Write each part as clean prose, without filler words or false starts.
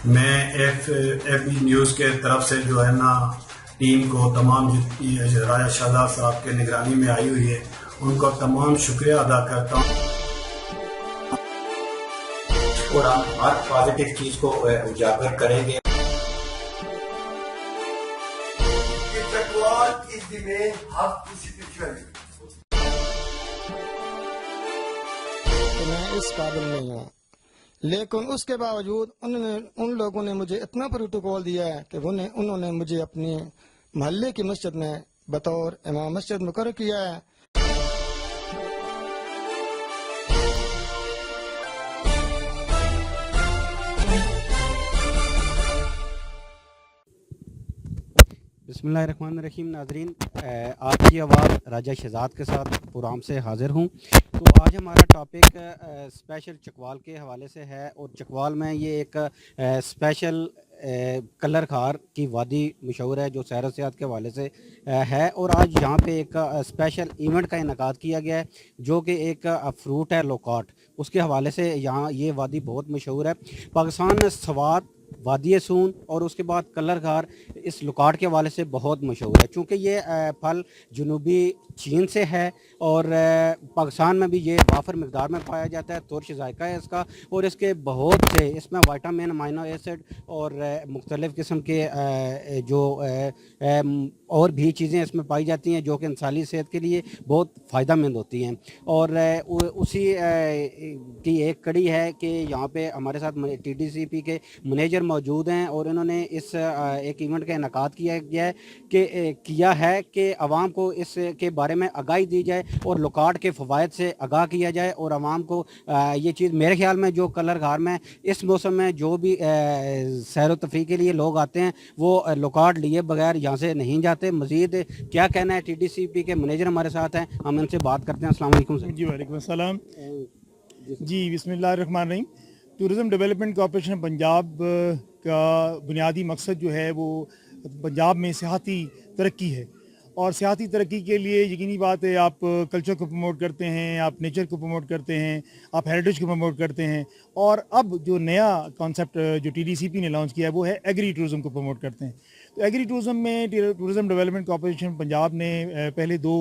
मैं FB news के तरफ से जो है ना टीम को तमाम राजा शाहजाद साहब के निगरानी में आई हुई है, उनका तमाम शुक्रिया अदा करता हूँ। और हम हर पॉजिटिव चीज़ को उजागर करेंगे। तो मैं इस काबिल नहीं हूँ, लेकिन उसके बावजूद उन लोगों ने मुझे इतना प्रोटोकॉल दिया है कि उन्होंने मुझे अपने मोहल्ले की मस्जिद में बतौर इमाम मस्जिद मुकर्रर किया है। बिस्मिल्लाहिर्रहमानिर्रहीम। नाज़रीन, आपकी आवाज़ राजा शहजाद के साथ प्रोग्राम से हाज़िर हूँ। तो आज हमारा टॉपिक स्पेशल चकवाल के हवाले से है, और चकवाल में ये एक स्पेशल कलर खार की वादी मशहूर है जो सैर सियाहत के हवाले से है। और आज यहाँ पे एक स्पेशल इवेंट का इनकाद किया गया है जो कि एक फ्रूट है लोकाट, उसके हवाले से यहाँ ये वादी बहुत मशहूर है। पाकिस्तान स्वात, वादी सून और उसके बाद कलर खार इस लुकाट के हवाले से बहुत मशहूर है, चूँकि ये फल जनूबी चीन से है और पाकिस्तान में भी ये वाफर मकदार में पाया जाता है। तुर्श जायका है इसका, और इसके बहुत से इसमें विटामिन, अमीनो एसिड और मुख्तलिफ़ किस्म के जो और भी चीज़ें इसमें पाई जाती हैं जो कि इंसानी सेहत के लिए बहुत फ़ायदेमंद होती हैं। और उसी की एक कड़ी है कि यहाँ पे हमारे साथ TDCP के मैनेजर मौजूद हैं, और इन्होंने इस एक इवेंट का इनकाद किया है कि आवाम को इसके बारे में आगाही दी जाए और लुकाट के फ़वाइद से आगाह किया जाए। और आवाम को ये चीज़, मेरे ख्याल में जो कलर घर में इस मौसम में जो भी सैर व तफरीह के लिए लोग आते हैं वो लुकाट लिए बगैर यहाँ से नहीं जाते। मज़ीद क्या कहना है, TDCP के मैनेजर हमारे साथ हैं, हम इनसे बात करते हैं। अस्सलाम वालेकुम सर। जी वालेकुम अस्सलाम। जी बिस्मिल्लाहिर्रहमानिर्रहीम। टूरिज़म डेवलपमेंट कॉर्पोरेशन पंजाब का बुनियादी मकसद जो है वो पंजाब में सियाहती तरक्की है, और सियाहती तरक्की के लिए यकीनी बात है आप कल्चर को प्रमोट करते हैं, आप नेचर को प्रमोट करते हैं, आप हेरिटेज को प्रमोट करते हैं। और अब जो नया कॉन्सेप्ट जो TDCP ने लॉन्च किया है वो है एग्री टूरिज़म को प्रमोट करते हैं। तो एग्री टूरिज़म में टूरिज़म डेवलपमेंट कॉर्पोरेशन पंजाब ने पहले 2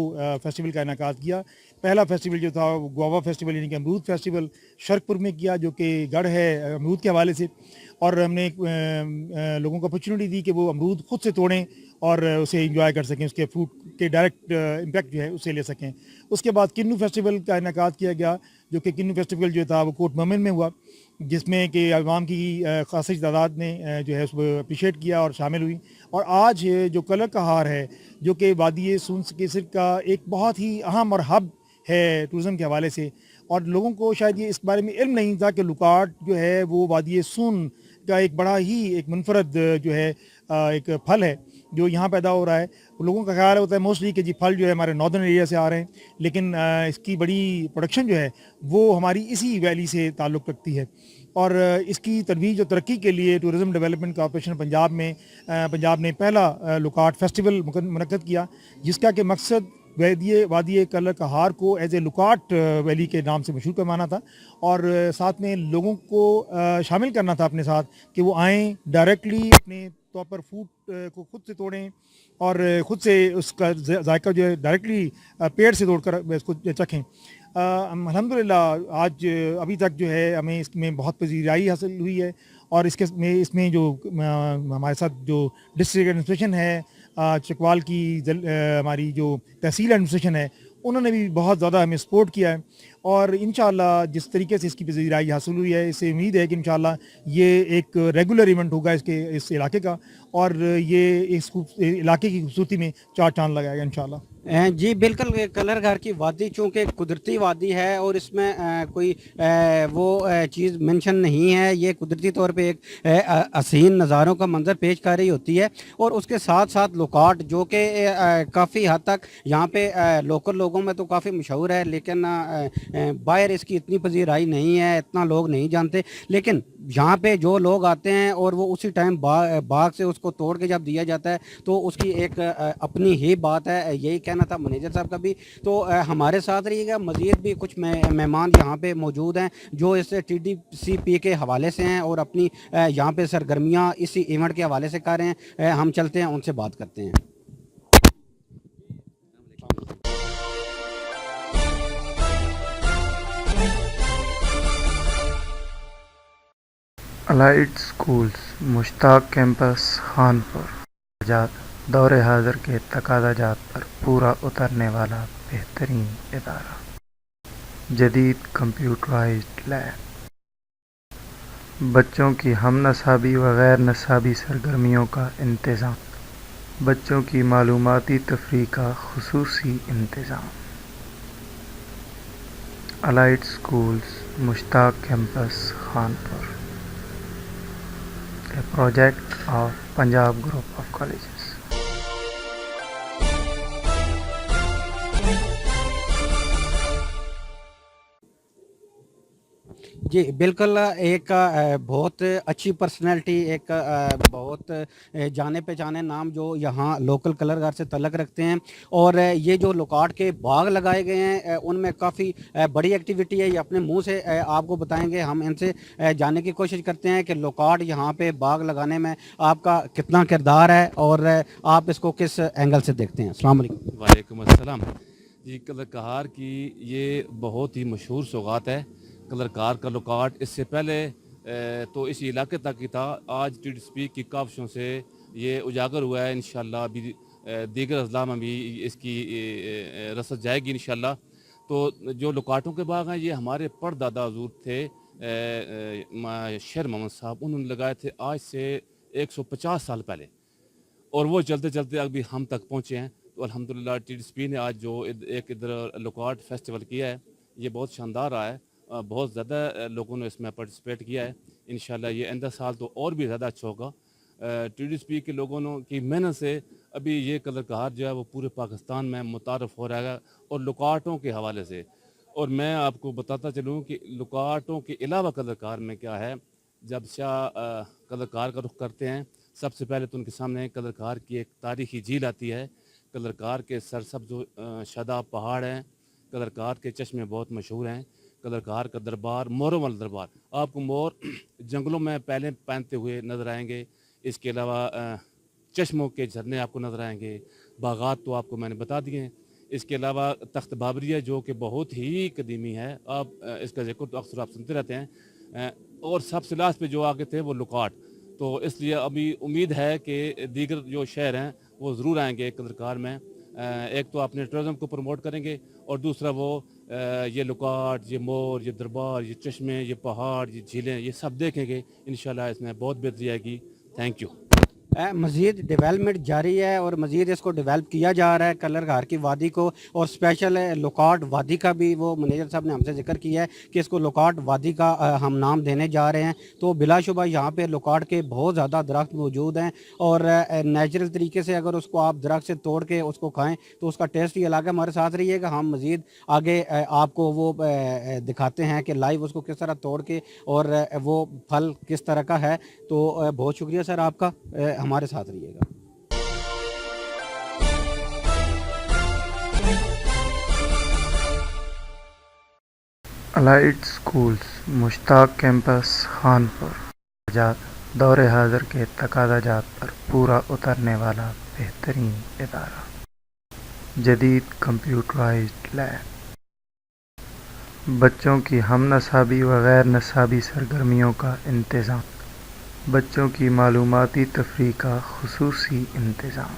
फेस्टिवल का इनकाद किया। पहला फेस्टिवल जो था वो गुआवा फेस्टिवल यानी कि अमरूद फेस्टिवल शरकपुर में किया, जो कि गढ़ है अमरूद के हवाले से, और हमने लोगों को अपॉर्चुनिटी दी कि वो अमरूद खुद से तोड़ें और उसे इंजॉय कर सकें, उसके फ्रूट के डायरेक्ट इम्पैक्ट जो है उसे ले सकें। उसके बाद किन्नू फेस्टिवल का इनकाद किया गया, जो कि किन्नू फेस्टिवल जो था वो कोट मोमिन में हुआ, जिसमें कि अवाम की खासी तादाद ने जो है उसको अप्रिशिएट किया और शामिल हुई। और आज जो कलर का हार है जो कि वादी सून केसर का एक बहुत ही अहम और हब है टूरिज़म के हवाले से, और लोगों को शायद ये इस बारे में इल्म नहीं था कि लुकाट जो है वो वादी सून का एक बड़ा ही एक मुनफरद जो है एक फल है जो यहाँ पैदा हो रहा है। लोगों का ख्याल होता है मोस्टली कि जी फल जो है हमारे नॉर्दर्न एरिया से आ रहे हैं, लेकिन इसकी बड़ी प्रोडक्शन जो है वो हमारी इसी वैली से ताल्लुक़ रखती है। और इसकी तरवीज और तरक्की के लिए टूरिज़म डेवलपमेंट कॉर्पोरेशन पंजाब ने पहला लुकाट फेस्टिवल मुनक्कद किया, जिसका कि मकसद वादी कलर का हार को एज ए लुकाट वैली के नाम से मशहूर करवाना था, और साथ में लोगों को शामिल करना था अपने साथ कि वो आएँ, डायरेक्टली अपने तौर पर फूड को खुद से तोड़ें और ख़ुद से उसका जायका जो है डायरेक्टली पेड़ से तोड़कर इसको चखें। अल्हम्दुलिल्लाह आज अभी तक जो है हमें इसमें बहुत पजीराई हासिल हुई है, और इसमें जो हमारे साथ जो डिस्ट्रिक्ट एडमिनिस्ट्रेशन है, चकवाल की हमारी जो तहसील एडमिनिस्ट्रेशन है, उन्होंने भी बहुत ज़्यादा हमें सपोर्ट किया है। और इंशाअल्लाह जिस तरीके से इसकी पजीराई हासिल हुई है, इससे उम्मीद है कि इंशाअल्लाह ये एक रेगुलर इवेंट होगा इस इलाके का, और ये इस इलाके की खूबसूरती में 4 चांद लगाएगा इंशाअल्लाह। जी बिल्कुल, कलर घर की वादी चूँकि कुदरती वादी है और इसमें कोई वो चीज़ मेंशन नहीं है, ये कुदरती तौर पे एक हसीन नज़ारों का मंजर पेश कर रही होती है। और उसके साथ साथ लुकाट जो कि काफ़ी हद तक यहाँ पे लोकल लोगों में तो काफ़ी मशहूर है, लेकिन बाहर इसकी इतनी पजीराई नहीं है, इतना लोग नहीं जानते। लेकिन यहाँ पे जो लोग आते हैं और वो उसी टाइम बाग से उसको तोड़ के जब दिया जाता है तो उसकी एक अपनी ही बात है। यही कहना था, मैनेजर साहब का भी। तो हमारे साथ रहिएगा, मज़ीद भी कुछ मेहमान यहाँ पे मौजूद हैं जो इस TDCP के हवाले से हैं और अपनी यहाँ पे सरगर्मियाँ इसी इवेंट के हवाले से कर रहे हैं। हम चलते हैं, उनसे बात करते हैं। Allied Schools Mushtaq Campus Khanpur आज़ाद दौरे हाजिर के तकाज़ात पर पूरा उतरने वाला बेहतरीन इदारा, जदीद कंप्यूटराइज्ड लैब, बच्चों की हम नसाबी व गैर नसाबी सरगर्मियों का इंतज़ाम, बच्चों की मालूमाती तफरीह का खुसूसी इंतज़ाम। Allied Schools Mushtaq Campus Khanpur, a project of Punjab Group of Colleges. जी बिल्कुल, एक बहुत अच्छी पर्सनैलिटी, एक बहुत जाने पहचाने नाम जो यहाँ लोकल कलरगार से तल्लक रखते हैं। और ये जो लोकाट के बाग लगाए गए हैं उनमें काफ़ी बड़ी एक्टिविटी है। ये अपने मुंह से आपको बताएंगे। हम इनसे जानने की कोशिश करते हैं कि लोकाट यहाँ पे बाग लगाने में आपका कितना किरदार है और आप इसको किस एंगल से देखते हैं। अस्सलाम वालेकुम। वालेकुम अस्सलाम। जी, कलरकार की ये बहुत ही मशहूर सौगात है। कलरकार का लोकाट इससे पहले तो इस इलाके तक ही था। आज TDCP की काविशों से ये उजागर हुआ है। इंशाल्लाह अभी दीगर अजला में भी इसकी रसद जाएगी इंशाल्लाह। तो जो लोकाटों के बाग हैं ये हमारे परदादा हजूर थे, शेर मोहम्मद साहब, उन्होंने लगाए थे आज से 150 साल पहले, और वो चलते चलते अभी हम तक पहुँचे हैं। तो अल्हम्दुलिल्लाह TDCP ने आज जो एक इधर लोकाट फेस्टिवल किया है ये बहुत शानदार रहा है। बहुत ज़्यादा लोगों ने इसमें पार्टिसिपेट किया है। इंशाल्लाह ये आइंदा साल तो और भी ज़्यादा अच्छा होगा। TDCP के लोगों की मेहनत से अभी ये कलरकार जो है वो पूरे पाकिस्तान में मुतारफ़ हो रहा है, और लोकाटों के हवाले से। और मैं आपको बताता चलूँ कि लोकाटों के अलावा कलरकार में क्या है। जब शाह कलरकार का रुख करते हैं सबसे पहले तो उनके सामने कलरकार की एक तारीखी झील आती है। कलरकार के सरसब्ज़ शादाब पहाड़ हैं। कलरकार के चश्मे बहुत मशहूर हैं। कलरकार का दरबार, मोरों वाला दरबार, आपको मोर जंगलों में पहले पहनते हुए नज़र आएंगे। इसके अलावा चश्मों के झरने आपको नज़र आएंगे। बागात तो आपको मैंने बता दिए हैं। इसके अलावा तख्त बाबरिया जो कि बहुत ही कदीमी है, आप इसका जिक्र तो अक्सर आप सुनते रहते हैं। और सबसे लास्ट पे जो आगे थे वो लोकाट। तो इसलिए अभी उम्मीद है कि दीगर जो शहर हैं वो ज़रूर आएंगे कलरकार में। एक तो अपने टूरिज़म को प्रमोट करेंगे और दूसरा वो ये लोकाट, ये मोर, ये दरबार, ये चश्मे, ये पहाड़, ये झीलें, ये सब देखेंगे। इंशाल्लाह इसमें बहुत बेहतरी आएगी। Thank you. मज़ीद डेवलपमेंट जारी है और मज़ीद इसको डेवलप किया जा रहा है कलरघार की वादी को, और स्पेशल लोकाट वादी का भी वो मैनेजर साहब ने हमसे जिक्र किया है कि इसको लोकाट वादी का हम नाम देने जा रहे हैं। तो बिलाशुबा यहाँ पे लोकाट के बहुत ज़्यादा दरख्त मौजूद हैं और नेचुरल तरीके से अगर उसको आप दरख्त से तोड़ के उसको खाएँ तो उसका टेस्ट ही अलग है। हमारे साथ रहिएगा, हम मज़ीद आगे आपको वो दिखाते हैं कि लाइव उसको किस तरह तोड़ के और वो फल किस तरह का है। तो बहुत शुक्रिया सर आपका, हमारे साथ रहिएगा। Allied Schools Mushtaq Campus Khanpur आज़ाद दौरे हाजिर के तकाज़ात पर पूरा उतरने वाला बेहतरीन इदारा, जदीद कंप्यूटराइज्ड लैब, बच्चों की हम नसाबी व गैर नसाबी सरगर्मियों का इंतज़ाम, बच्चों की मालूमाती तफरीह का खुसूसी इंतज़ाम।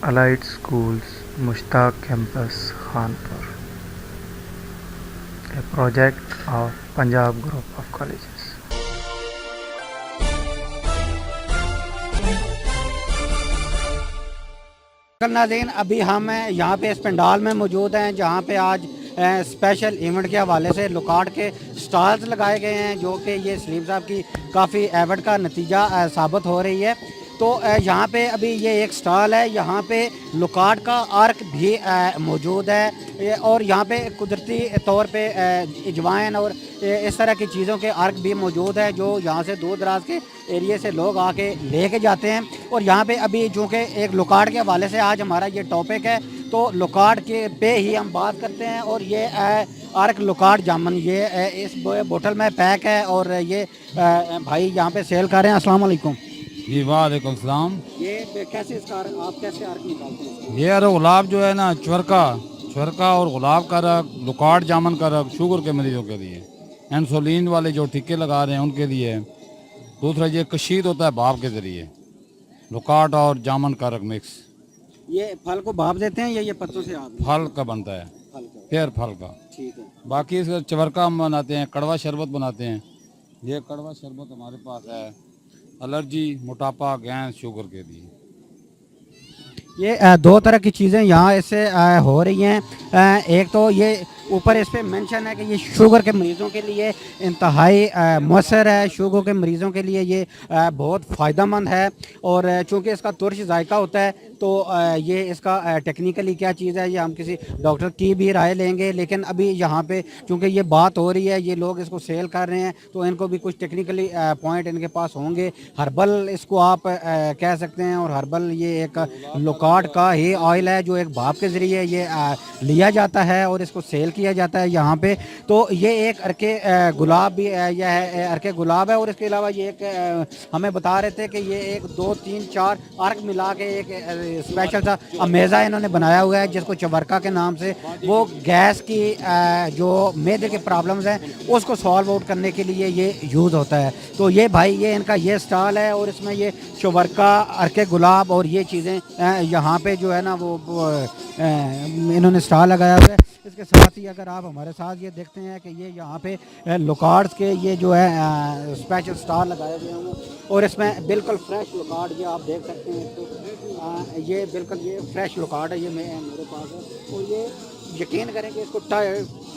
Allied Schools Mushtaq Campus Khanpur, a project of Punjab Group of Colleges. नाज़रीन, अभी हम यहाँ पे इस पंडाल में मौजूद हैं जहाँ पे आज स्पेशल इवेंट के हवाले से लोकाट के स्टॉल्स लगाए गए हैं, जो कि ये सलीम साहब की काफ़ी एफर्ट का नतीजा साबित हो रही है। तो यहाँ पे अभी ये एक स्टॉल है, यहाँ पे लुकाट का आर्क भी मौजूद है और यहाँ पे कुदरती तौर पे अजवाइन और इस तरह की चीज़ों के आर्क भी मौजूद है जो यहाँ से दूर दराज के एरिए से लोग आके लेके जाते हैं। और यहाँ पे अभी चूँकि एक लुकाट के हवाले से आज हमारा ये टॉपिक है, तो लुकाट के पे ही हम बात करते हैं। और ये आर्क लुकाट जामन ये इस बोतल में पैक है और ये भाई यहाँ पे सेल कर रहे हैं। अस्सलाम वालेकुम। जी वालेकुम सलाम। ये कैसे इसका आप कैसे आर्क निकालते हैं? ये अरे गुलाब जो है ना, चरका और गुलाब का रख, लुकाट जामन का रख शुगर के मरीजों के लिए, इंसुलिन वाले जो टीके लगा रहे हैं उनके लिए। दूसरा ये कशीद होता है भाप के ज़रिए, लुकाट और जामन का रख मिक्स। ये फल को भाप देते हैं या ये पत्तों से आप? फल का बनता है, फल का। फिर फल का। ठीक है। बाकी इसका चवरका हम बनाते हैं, कड़वा शरबत बनाते हैं। ये कड़वा शरबत हमारे पास है एलर्जी, मोटापा, गैस, शुगर के लिए। ये दो तरह की चीज़ें यहाँ इससे हो रही हैं। एक तो ये ऊपर इस पे मेंशन है कि ये शुगर के मरीज़ों के लिए इंतहाई मौसर है, शुगर के मरीज़ों के लिए ये बहुत फ़ायदेमंद है। और चूँकि इसका तुर्श जायका होता है तो ये इसका टेक्निकली क्या चीज़ है ये हम किसी डॉक्टर की भी राय लेंगे। लेकिन अभी यहाँ पे चूँकि ये बात हो रही है, ये लोग इसको सेल कर रहे हैं तो इनको भी कुछ टेक्निकली पॉइंट इनके पास होंगे। हर्बल इसको आप कह सकते हैं। और हर्बल ये एक लुकाट का ही ऑयल है जो एक भाप के ज़रिए ये लिया जाता है और इसको सेल किया जाता है यहाँ पे। तो ये एक अर्के गुलाब भी यह है, अर्के गुलाब है। और इसके अलावा ये एक हमें बता रहे थे कि ये 1 2 3 4 अर्क मिला के एक स्पेशल सा अमेज़ा इन्होंने बनाया हुआ है जिसको चवरका के नाम से, वो गैस की जो मेदे के प्रॉब्लम्स हैं उसको सॉल्व आउट करने के लिए ये यूज़ होता है। तो ये भाई ये इनका ये स्टॉल है और इसमें ये चवरका, अर्के गुलाब और ये चीज़ें यहाँ पे जो है ना वो इन्होंने स्टॉल लगाया हुआ है। इसके साथ ही अगर आप हमारे साथ ये देखते हैं कि ये यहाँ पे लुकार्ड्स के ये जो है स्पेशल स्टॉल लगाए हुए हैं और इसमें बिल्कुल फ्रेश लुकार्ड ये आप देख सकते हैं। तो ये बिल्कुल ये फ्रेश लुकार्ड है, ये मेरे पास है। और ये यकीन करें कि इसको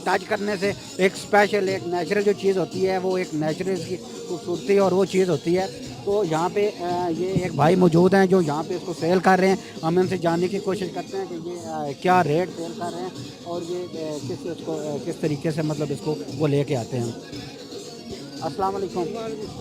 टच करने से एक स्पेशल एक नेचुरल जो चीज़ होती है वो एक नेचुरल की खूबसूरती और वो चीज़ होती है। तो यहाँ पे ये एक भाई मौजूद हैं जो यहाँ पे इसको सेल कर रहे हैं। हम इनसे जानने की कोशिश करते हैं कि ये क्या रेट सेल कर रहे हैं और ये किस तरीके से मतलब इसको वो लेके आते हैं। अस्सलाम वालेकुम।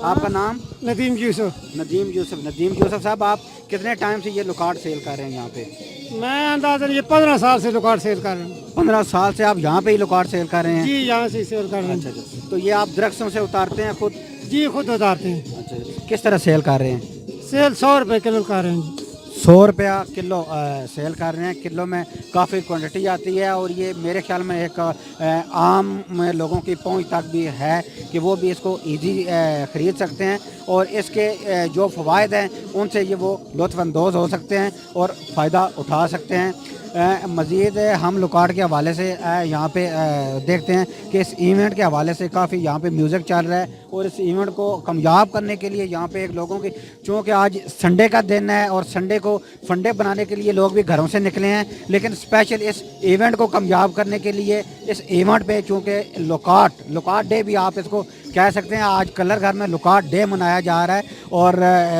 आपका नाम? नदीम यूसुफ। नदीम यूसुफ साहब, आप कितने टाइम से ये लुकाट सेल कर रहे हैं यहाँ पे? मैं अंदाज़न ये 15 साल से लुकाट सेल कर रहा हूँ। 15 साल से आप यहाँ पे ही लुकाट सेल कर रहे हैं? जी, यहाँ से सेल कर रहे हैं। अच्छा। तो ये आप दरख्तों से उतारते हैं खुद? जी, खुद उतारते हैं। अच्छा, किस तरह सेल कर रहे हैं? सेल 100 रुपये किलो कर रहे हैं। 100 रुपया किलो सेल कर रहे हैं। किलो में काफ़ी क्वांटिटी आती है और ये मेरे ख्याल में एक आम लोगों की पहुंच तक भी है कि वो भी इसको इजी ख़रीद सकते हैं और इसके जो फ़वाइद हैं उनसे ये वो लुत्फ़अंदोज़ हो सकते हैं और फ़ायदा उठा सकते हैं। मज़ीद हम लुकाट के हवाले से यहाँ पे देखते हैं कि इस इवेंट के हवाले से काफ़ी यहाँ पे म्यूज़िक चल रहा है और इस इवेंट को कामयाब करने के लिए यहाँ पे एक लोगों की, चूँकि आज संडे का दिन है और संडे को फंडे बनाने के लिए लोग भी घरों से निकले हैं, लेकिन स्पेशल इस इवेंट को कामयाब करने के लिए इस इवेंट पे चूँकि लुकाट डे भी आप इसको कह सकते हैं, आज कलर घर में लुकाट डे मनाया जा रहा है और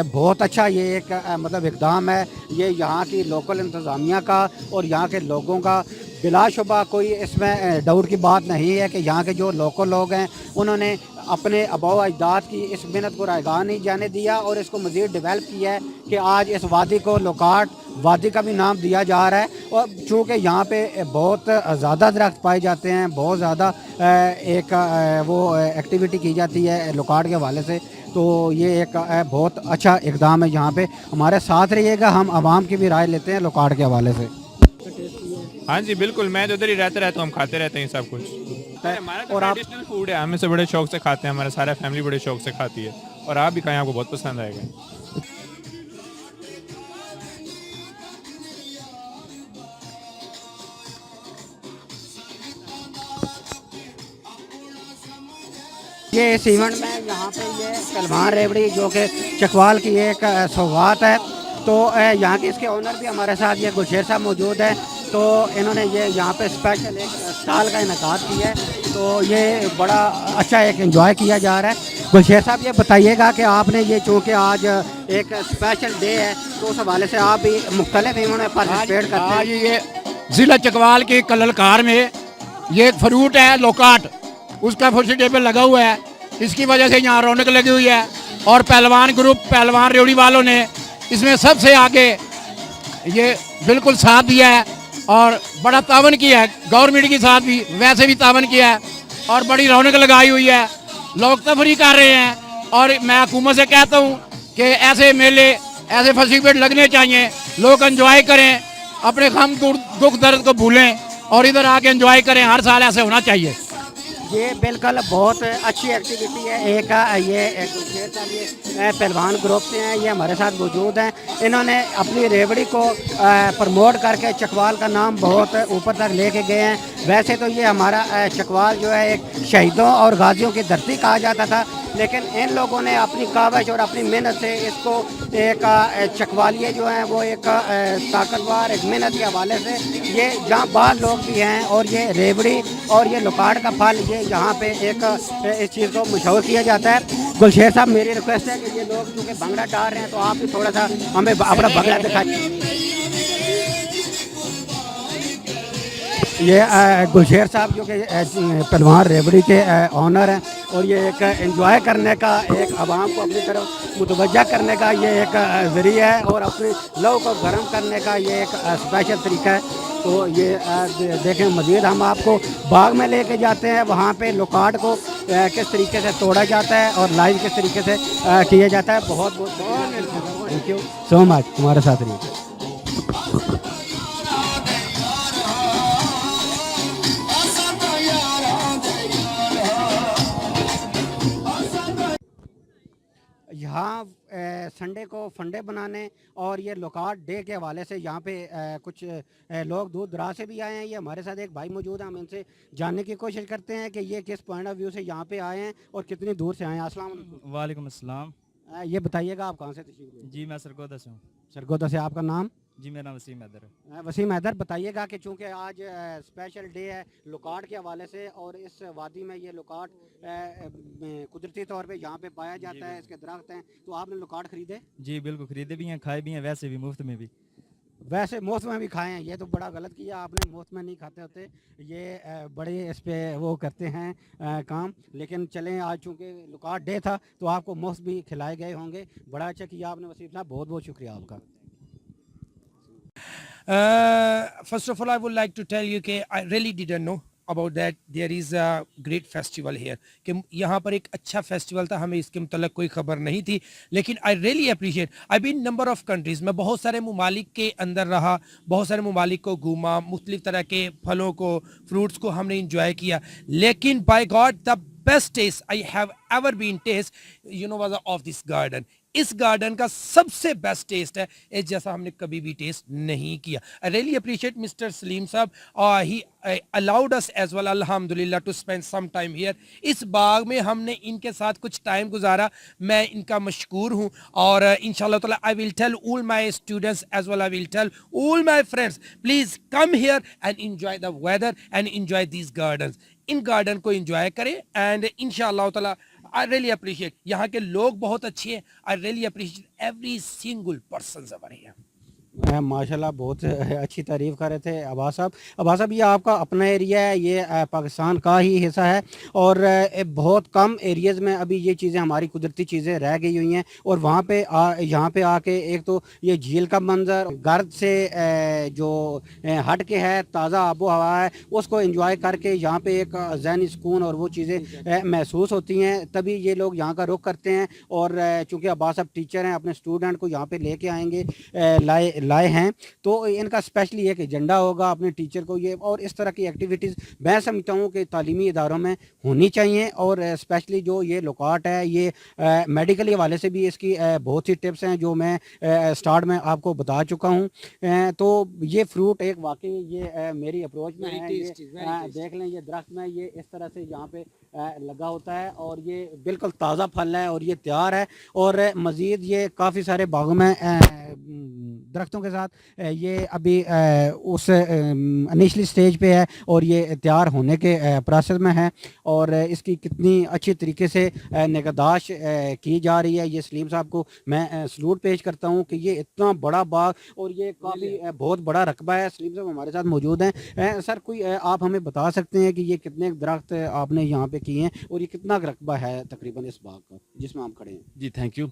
बहुत अच्छा ये एक मतलब इक़दाम है ये यहाँ की लोकल इंतज़ामिया का और यहाँ के लोगों का। बिलाशुबा कोई इसमें डाउट की बात नहीं है कि यहाँ के जो लोकल लोग हैं उन्होंने अपने आबा अजदाद की इस मेहनत को रायगाह नहीं जाने दिया और इसको मज़ीद डेवलप किया है कि आज इस वादी को लुकाट वादी का भी नाम दिया जा रहा है। और चूँकि यहाँ पे बहुत ज़्यादा दरख्त पाए जाते हैं, बहुत ज़्यादा एक वो एक्टिविटी की जाती है लुकाट के हवाले से, तो ये एक बहुत अच्छा इक़दाम है। यहाँ पे हमारे साथ रहिएगा, हम आवाम की भी राय लेते हैं लुकाट के हवाले से। हाँ जी बिल्कुल, मैं तो उधर ही रहता हूँ, हम खाते रहते हैं सब कुछ। हमारा और ट्रेडिशनल फूड है, हम इसे बड़े शौक से खाते हैं, हमारा सारा फैमिली बड़े शौक से खाती है और आप भी खाएं, आपको बहुत पसंद आएगा। ये इस इवेंट में यहाँ पे ये सलमान रेवड़ी जो कि चकवाल की एक सौगात है, तो यहाँ के इसके ओनर भी हमारे साथ ये गुलशेर साहब मौजूद है। तो इन्होंने ये यहाँ पे स्पेशल एक स्टॉल का इनेकाद किया है, तो ये बड़ा अच्छा एक एंजॉय किया जा रहा है। गुलशेर साहब ये बताइएगा कि आपने ये चूँकि आज एक स्पेशल डे है तो उस हवाले से आप भी मुख्तलिफ इन्होंने पार्टिसिपेट करते हैं। ये ज़िला चकवाल के कललकार में ये एक फ्रूट है लोकाट, उसका फेस्टिवल लगा हुआ है, इसकी वजह से यहाँ रौनक लगी हुई है। और पहलवान ग्रुप, पहलवान रेवड़ी वालों ने इसमें सबसे आगे ये बिल्कुल साथ दिया है और बड़ा तावन किया है, गवर्नमेंट के साथ भी वैसे भी तावन किया है और बड़ी रौनक लगाई हुई है, लोग तफरी कर रहे हैं। और मैं हुकूमत से कहता हूँ कि ऐसे मेले, ऐसे फेस्टिवल लगने चाहिए, लोग एंजॉय करें, अपने गम दुख दर्द को भूलें और इधर आके एंजॉय करें। हर साल ऐसे होना चाहिए। ये बिल्कुल बहुत अच्छी एक्टिविटी है। एक ये गुलशेर साहब ये पहलवान ग्रुप से हैं, ये हमारे साथ मौजूद हैं। इन्होंने अपनी रेवड़ी को प्रमोट करके चकवाल का नाम बहुत ऊपर तक लेके गए हैं। वैसे तो ये हमारा चकवाल जो है एक शहीदों और गाजियों की धरती कहा जाता था, लेकिन इन लोगों ने अपनी काविश और अपनी मेहनत से इसको एक चकवालिए जो हैं वो एक ताकतवर एक मेहनत के हवाले से ये जहाँ बाहर लोग भी हैं और ये रेवड़ी और ये लोकाट का फल ये यहाँ पे एक इस चीज़ को मशहूर किया जाता है। गुलशेर साहब मेरी रिक्वेस्ट है कि ये लोग चूँकि भंगड़ा डाल रहे हैं तो आप भी थोड़ा सा हमें अपना भंगड़ा दिखाइए। ये गुलशेर साहब जो कि पहलवान रेवड़ी के ऑनर हैं और ये एक एंजॉय करने का, एक आवाम को अपनी तरफ मुतवज्जा करने का ये एक ज़रिया है और अपने लहू को गर्म करने का ये एक स्पेशल तरीका है। तो ये देखें, मज़ीद हम आपको बाग में लेके जाते हैं, वहाँ पे लोकाट को किस तरीके से तोड़ा जाता है और लाइव किस तरीके से किया जाता है। बहुत बहुत थैंक यू सो मच हमारे साथ रहिए। यहाँ संडे को फंडे बनाने और ये लोकाट डे के हवाले से यहाँ पे कुछ लोग दूर दराज से भी आए हैं। ये हमारे साथ एक भाई मौजूद हैं, हम इनसे जानने की कोशिश करते हैं कि ये किस पॉइंट ऑफ व्यू से यहाँ पे आए हैं और कितनी दूर से आए हैं। अस्सलाम वालेकुम। वालेकुम अस्सलाम। ये बताइएगा आप कहाँ से तशरीफ लाए? जी मैं सरगोदा से हूँ। सरगोदा से। आपका नाम? जी मेरा नाम वसीम हैदर है। वसीम हैदर, बताइएगा कि चूँकि आज स्पेशल डे है लोकाट के हवाले से और इस वादी में ये लोकाट कुदरती तौर पे यहाँ पे पाया जाता है, इसके दरख्त हैं, तो आपने लोकाट खरीदे? जी बिल्कुल खरीदे भी हैं, खाए भी हैं, वैसे भी मुफ्त में भी। वैसे मुफ्त में भी खाए हैं, ये तो बड़ा गलत किया आपने, मुफ्त में नहीं खाते होते, ये बड़े इस पे वो करते हैं काम। लेकिन चलें, आज चूँकि लोकाट डे था तो आपको मुफ्त भी खिलाए गए होंगे, बड़ा अच्छा किया आपने वसीम साहब, बहुत बहुत शुक्रिया आपका। First of all, I would like to tell you कि I really didn't know about that there is a great festival here, कि यहाँ पर एक अच्छा फेस्टिवल था, हमें इसके मतलब कोई खबर नहीं थी। लेकिन I really appreciate, I've been number of countries, मैं बहुत सारे ममालिक के अंदर रहा, बहुत सारे ममालिक को घूमा, मुख्तलिफ तरह के फलों को, फ्रूट्स को हमने इंजॉय किया। लेकिन by God the best taste I have ever been taste, you know, was of this garden। इस गार्डन का सबसे बेस्ट टेस्ट है इस जैसा हमने कभी भी टेस्ट नहीं किया। I really appreciate mister Salim साहब, he allowed us as well अल्हम्दुलिल्लाह to spend some time here. इस बाग में हमने इनके साथ कुछ टाइम गुजारा, मैं इनका मशकूर हूँ। और इंशाल्लाह ताला I will tell all my students as well I will tell all my friends, please come here and enjoy the weather and enjoy these gardens. इन गार्डन को एंजॉय करें एंड इंशाल्लाह ताला आई रियली अप्रिशिएट, यहाँ के लोग बहुत अच्छे हैं। आई really appreciate every single person over here. माशाल्लाह बहुत अच्छी तारीफ़ कर रहे थे अब्बास साहब। अब्बास साहब, ये आपका अपना एरिया है, ये पाकिस्तान का ही हिस्सा है और बहुत कम एरियाज़ में अभी ये चीज़ें, हमारी कुदरती चीज़ें रह गई हुई हैं। और वहाँ पे यहाँ पे आके एक तो ये झील का मंजर, गर्द से जो हट के है, ताज़ा आबो हवा है, उसको एंजॉय करके यहाँ पे एक ज़हनी सुकून और वो चीज़ें महसूस होती हैं, तभी ये लोग यहाँ का रुख करते हैं। और चूँकि अब्बास साहब टीचर हैं, अपने स्टूडेंट को यहाँ पे लेके आएंगे, लाए हैं, तो इनका स्पेशली एक एजेंडा होगा अपने टीचर को ये, और इस तरह की एक्टिविटीज़ मैं समझता हूँ कि तालीमी इदारों में होनी चाहिए। और स्पेशली जो ये लोकाट है, ये मेडिकल हवाले से भी इसकी बहुत सी टिप्स हैं जो मैं स्टार्ट में आपको बता चुका हूँ। तो ये फ्रूट एक वाकई ये मेरी अप्रोच में है, ये देख लें, ये दरख्त में ये इस तरह से यहाँ पे लगा होता है और ये बिल्कुल ताज़ा फल है और ये तैयार है। और मज़ीद ये काफ़ी सारे बागों में दरख्तों के साथ ये अभी उस इनिशली स्टेज पे है और ये तैयार होने के प्रोसेस में है और इसकी कितनी अच्छी तरीके से निगहदाश्त की जा रही है। ये सलीम साहब को मैं सलूट पेश करता हूँ कि ये इतना बड़ा बाग और ये काफ़ी बहुत बड़ा रकबा है। सलीम साहब हमारे साथ मौजूद हैं। सर कोई आप हमें बता सकते हैं कि ये कितने दरख्त आपने यहाँ पे किए हैं और ये कितना रकबा है तकरीबन इस बाग का जिसमें हम खड़े हैं? जी थैंक यू।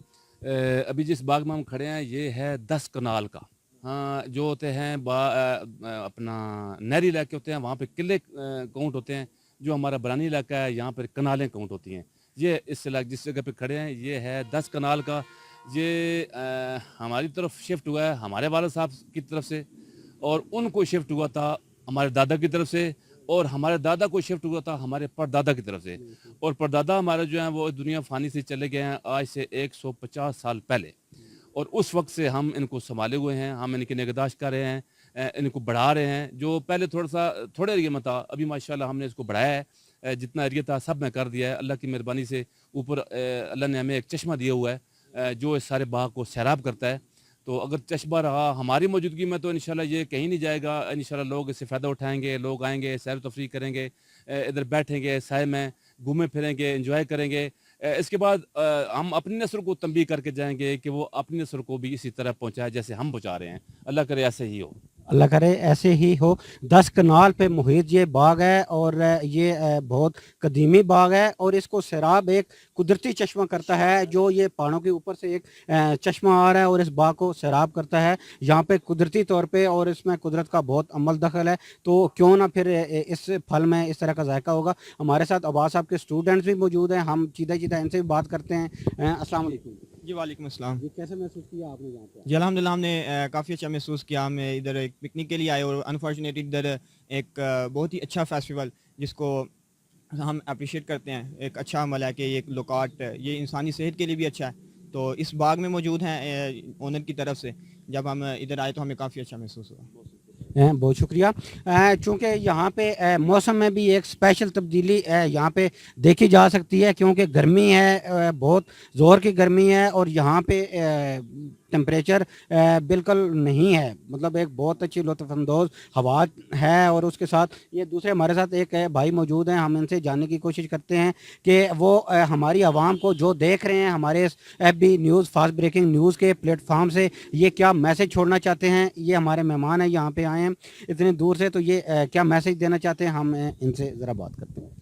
अभी जिस बाग में हम खड़े हैं ये है 10 कनाल का। हाँ, जो होते हैं अपना नहरी इलाके होते हैं वहाँ पे किले काउंट होते हैं, जो हमारा बरानी इलाका है यहाँ पर कनालें काउंट होती हैं। ये इस इलाके जिस जगह पे खड़े हैं ये है 10 कनाल का। ये हमारी तरफ शिफ्ट हुआ है हमारे वालिद साहब की तरफ से और उनको शिफ्ट हुआ था हमारे दादा की तरफ से और हमारे दादा को शिफ्ट हुआ था हमारे परदादा की तरफ से और परदादा हमारे जो हैं वो दुनिया फ़ानी से चले गए हैं आज से 150 साल पहले और उस वक्त से हम इनको संभाले हुए हैं, हम इनकी निगहदाश्त कर रहे हैं, इनको बढ़ा रहे हैं। जो पहले थोड़े एरिया में था अभी माशाल्लाह हमने इसको बढ़ाया है, जितना एरिया था सब में कर दिया है। अल्लाह की मेहरबानी से ऊपर अल्लाह ने हमें एक चश्मा दिया हुआ है जो इस सारे बाग को सैराब करता है। तो अगर चश्मा रहा हमारी मौजूदगी में तो इंशाल्लाह ये कहीं नहीं जाएगा। इंशाल्लाह लोग इससे फ़ायदा उठाएंगे, लोग आएंगे, सैर तफरीह करेंगे, इधर बैठेंगे, साए में घूमे फिरेंगे, एंजॉय करेंगे। इसके बाद हम अपनी नस्ल को तंबीह करके जाएंगे कि वो अपनी नस्ल को भी इसी तरह पहुँचाए जैसे हम पहुँचा रहे हैं। अल्लाह करे ऐसे ही हो। अल्लाह करे ऐसे ही हो। 10 कनाल पे मुहित ये बाग है और ये बहुत कदीमी बाग है और इसको सैराब एक कुदरती चश्मा करता है। जो ये पहाड़ों के ऊपर से एक चश्मा आ रहा है और इस बाग को सैराब करता है यहाँ पे कुदरती तौर पे और इसमें कुदरत का बहुत अमल दखल है। तो क्यों ना फिर इस फल में इस तरह का जायका होगा। हमारे साथ अब्बास साहब के स्टूडेंट्स भी मौजूद हैं, हम सीधा सीधा इनसे भी बात करते हैं। अस्सलाम वालेकुम। जी वालेकुम अस्सलाम। जी कैसे महसूस किया आपने यहाँ पे? जी अल्हम्दुलिल्लाह हमने काफ़ी अच्छा महसूस किया। हम इधर एक पिकनिक के लिए आए और अनफॉर्चुनेटली इधर एक बहुत ही अच्छा फेस्टिवल जिसको हम अप्रिशिएट करते हैं, एक अच्छा अमल है कि एक लोकाट ये इंसानी सेहत के लिए भी अच्छा है। तो इस बाग में मौजूद हैं ओनर की तरफ से। जब हम इधर आए तो हमें काफ़ी अच्छा महसूस हुआ। बहुत शुक्रिया। चूँकि यहाँ पे मौसम में भी एक स्पेशल तब्दीली यहाँ पे देखी जा सकती है क्योंकि गर्मी है, बहुत ज़ोर की गर्मी है और यहाँ पे टेम्परेचर बिल्कुल नहीं है, मतलब एक बहुत अच्छी लुत्फ़अंदोज़ हवा है। और उसके साथ ये दूसरे हमारे साथ एक भाई मौजूद हैं, हम इनसे जानने की कोशिश करते हैं कि वो हमारी आवाम को जो देख रहे हैं हमारे FB news fast breaking news के प्लेटफॉर्म से ये क्या मैसेज छोड़ना चाहते हैं। ये हमारे मेहमान हैं, यहाँ पे आए हैं इतनी दूर से, तो ये क्या मैसेज देना चाहते हैं, हम इनसे ज़रा बात करते हैं।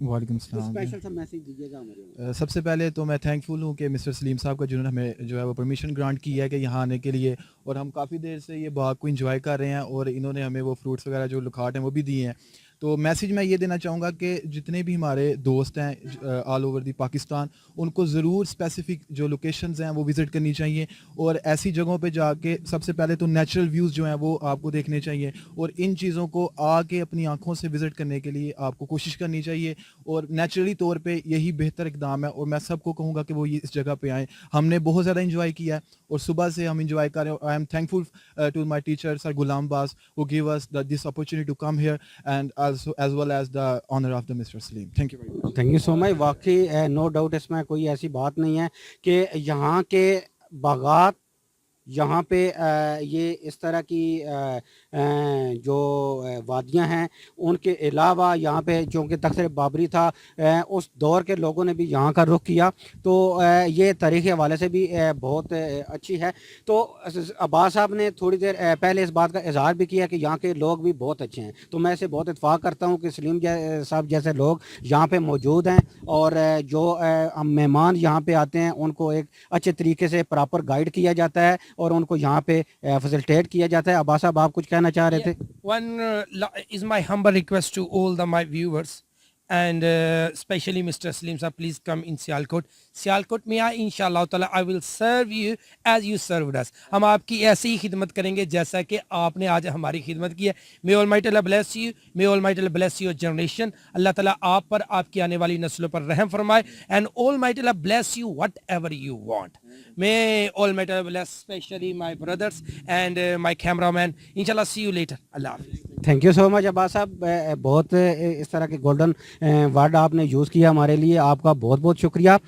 वालेकुम सलाम। स्पेशल सा मैसेज दीजिएगा हमारे। सबसे पहले तो मैं थैंकफुल हूँ कि मिस्टर सलीम साहब का जिन्होंने हमें जो है वो परमिशन ग्रांट की है कि यहाँ आने के लिए, और हम काफ़ी देर से ये बाग को इंजॉय कर रहे हैं और इन्होंने हमें वो फ्रूट्स वगैरह जो लुखाट हैं वो भी दिए हैं। तो मैसेज मैं ये देना चाहूँगा कि जितने भी हमारे दोस्त हैं ऑल ओवर दी पाकिस्तान, उनको ज़रूर स्पेसिफिक जो लोकेशंस हैं वो विज़िट करनी चाहिए और ऐसी जगहों पे जाके सबसे पहले तो नेचुरल व्यूज़ जो हैं वो आपको देखने चाहिए और इन चीज़ों को आके अपनी आंखों से विज़िट करने के लिए आपको कोशिश करनी चाहिए और नेचुरली तौर पे यही बेहतर इकदाम है। और मैं सबको कहूँगा कि वो ये इस जगह पे आएँ। हमने बहुत ज़्यादा इंजॉय किया है और सुबह से हम इंजॉय कर रहे हैं। I am thankful to my teacher sir Ghulam Bas who gave us this opportunity to come here and also as well as the honor of the Mr. Salim. Thank you very much. Thank you so much. वाकई no doubt इसमें कोई ऐसी बात नहीं है कि यहाँ के बागात, यहाँ पे ये इस तरह की जो वादियाँ हैं उनके अलावा यहाँ पे चूँकि तख्त बाबरी था उस दौर के लोगों ने भी यहाँ का रुख किया, तो ये तारीख़ हवाले से भी बहुत अच्छी है। तो अब्बास साहब ने थोड़ी देर पहले इस बात का इजहार भी किया कि यहाँ के लोग भी बहुत अच्छे हैं, तो मैं इसे बहुत इत्फाक करता हूँ कि सलीम साहब जैसे लोग यहाँ पे मौजूद हैं और जो मेहमान यहाँ पे आते हैं उनको एक अच्छे तरीके से प्रॉपर गाइड किया जाता है और उनको यहाँ पे फैसिलिटेट किया जाता है। अब्बास साहब आप कुछ कहना चाह रहे थे? One is my humble request to all my viewers and especially Mr. Salim sir, please come in Sialkot. Sialkot में आए इंशाअल्लाह ताला I will serve you as you served us. हम आपकी ऐसी ही खिदमत करेंगे जैसा कि आपने आज हमारी खिदमत की है। May Almighty Allah bless you. May Almighty Allah bless your generation. अल्लाह ताला आप पर, आपकी आने वाली नस्लों पर रहम फरमाए and Almighty Allah bless you whatever you want. May Almighty Allah bless especially my brothers and my cameraman. Inshallah see you later. Allah Hafiz. Thank you so much Abbas साहब, बहुत इस तरह के गोल्डन वर्ड आपने यूज़ किया हमारे लिए, आपका बहुत बहुत शुक्रिया।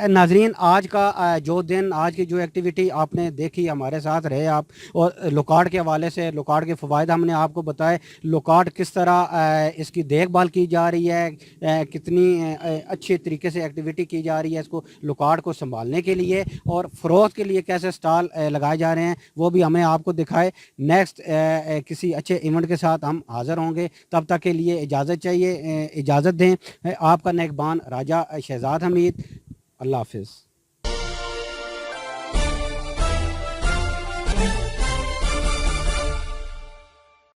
नाजरीन, आज का जो दिन, आज की जो एक्टिविटी आपने देखी, हमारे साथ रहे आप, और लोकार्ड के हवाले से लोकार्ड के फ़वाइद हमने आपको बताए, लोकार्ड किस तरह इसकी देखभाल की जा रही है, कितनी अच्छे तरीके से एक्टिविटी की जा रही है इसको लोकार्ड को संभालने के लिए, और फ़रोख्त के लिए कैसे स्टॉल लगाए जा रहे हैं वो भी हमें आपको दिखाए। नेक्स्ट किसी अच्छे इवेंट के साथ हम हाज़िर होंगे, तब तक के लिए इजाज़त चाहिए, इजाज़त दें। आपका नेकबान राजा शहजाद हमीद, अल्लाह हाफिज़।